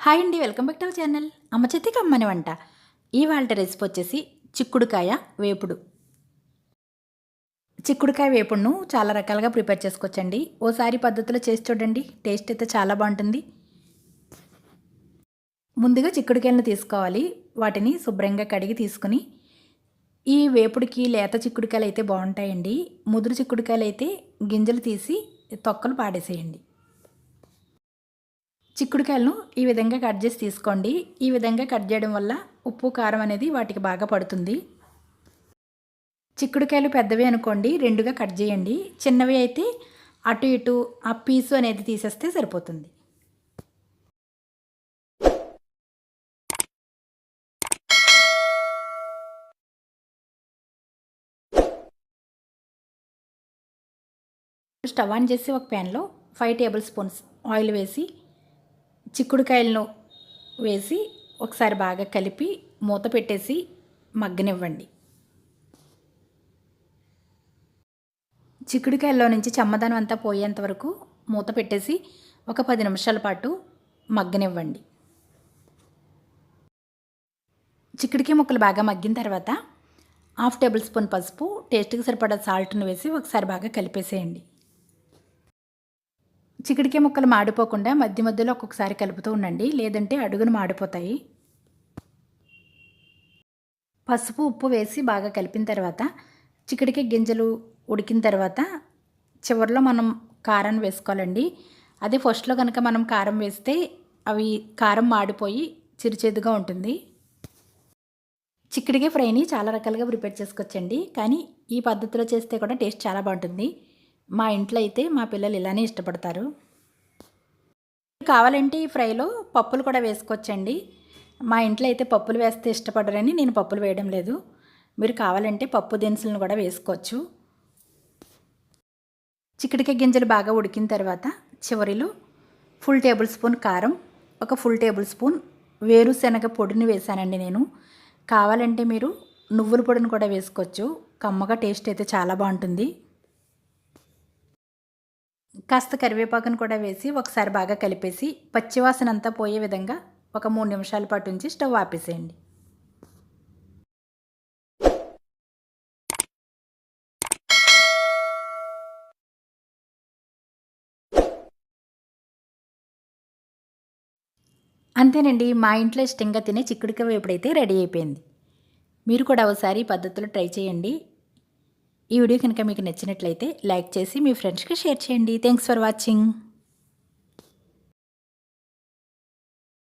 Hi అండి, welcome back to our channel అమ్మ చేతికి అమ్మని వంట. ఇవాళ రెసిపీ వచ్చేసి చిక్కుడుకాయ వేపుడు. చిక్కుడుకాయ వేపుడును చాలా రకాలుగా ప్రిపేర్ చేసుకోవచ్చండి. ఓసారి పద్ధతిలో చేసి చూడండి, టేస్ట్ అయితే చాలా బాగుంటుంది. ముందుగా చిక్కుడుకాయలను తీసుకోవాలి. వాటిని శుభ్రంగా కడిగి తీసుకుని, ఈ వేపుడికి లేత చిక్కుడుకాయలు అయితే బాగుంటాయండి. ముదురు చిక్కుడుకాయలు అయితే గింజలు తీసి తొక్కలు పాడేసేయండి. చిక్కుడుకాయలను ఈ విధంగా కట్ చేసి తీసుకోండి. ఈ విధంగా కట్ చేయడం వల్ల ఉప్పు కారం అనేది వాటికి బాగా పడుతుంది. చిక్కుడుకాయలు పెద్దవి అనుకోండి, రెండుగా కట్ చేయండి. చిన్నవి అయితే అటు ఇటు ఆ పీసు అనేది తీసేస్తే సరిపోతుంది. స్టవ్ ఆన్ చేసి ఒక ప్యాన్లో 5 టేబుల్ స్పూన్స్ ఆయిల్ వేసి చిక్కుడుకాయలను వేసి ఒకసారి బాగా కలిపి మూత పెట్టేసి మగ్గనివ్వండి. చిక్కుడుకాయల్లో నుంచి చెమ్మదనం అంతా పోయేంత వరకు మూత పెట్టేసి ఒక 10 నిమిషాల పాటు మగ్గనివ్వండి. చిక్కుడుకాయ ముక్కలు బాగా మగ్గిన తర్వాత 1/2 టేబుల్ స్పూన్ పసుపు, టేస్ట్కి సరిపడా సాల్ట్ను వేసి ఒకసారి బాగా కలిపేసేయండి. చిక్కుడుకాయ ముక్కలు మాడిపోకుండా మధ్య మధ్యలో ఒక్కొక్కసారి కలుపుతూ ఉండండి, లేదంటే అడుగును మాడిపోతాయి. పసుపు ఉప్పు వేసి బాగా కలిపిన తర్వాత చిక్కుడుకాయ గింజలు ఉడికిన తర్వాత చివరిలో మనం కారం వేసుకోవాలండి. అదే ఫస్ట్లో కనుక మనం కారం వేస్తే అవి కారం మాడిపోయి చిరుచేదుగా ఉంటుంది. చిక్కుడుకాయ ఫ్రైని చాలా రకాలుగా ప్రిపేర్ చేసుకోవచ్చండి, కానీ ఈ పద్ధతిలో చేస్తే కూడా టేస్ట్ చాలా బాగుంటుంది. మా ఇంట్లో అయితే మా పిల్లలు ఇలానే ఇష్టపడతారు. కావాలంటే ఈ ఫ్రైలో పప్పులు కూడా వేసుకోవచ్చండి. మా ఇంట్లో అయితే పప్పులు వేస్తే ఇష్టపడరని నేను పప్పులు వేయడం లేదు. మీరు కావాలంటే పప్పు దినుసులను కూడా వేసుకోవచ్చు. చిక్కుడుకాయ గింజలు బాగా ఉడికిన తర్వాత చివరిలో ఫుల్ టేబుల్ స్పూన్ కారం, ఒక ఫుల్ టేబుల్ స్పూన్ వేరుశనగ పొడిని వేసానండి నేను. కావాలంటే మీరు నువ్వుల పొడిని కూడా వేసుకోవచ్చు. కమ్మగా టేస్ట్ అయితే చాలా బాగుంటుంది. కాస్త కరివేపాకును కూడా వేసి ఒకసారి బాగా కలిపేసి పచ్చివాసన అంతా పోయే విధంగా ఒక 3 నిమిషాల పాటు ఉంచి స్టవ్ ఆపేసేయండి. అంతేనండి, మా ఇంట్లో ఇష్టంగా తినే చిక్కుడుకాయ వేపుడైతే రెడీ అయిపోయింది. మీరు కూడా ఒకసారి ఈ పద్ధతిలో ట్రై చేయండి. ఈ వీడియో కనుక మీకు నచ్చినట్లయితే లైక్ చేసి మీ ఫ్రెండ్స్కి షేర్ చేయండి. Thanks for watching.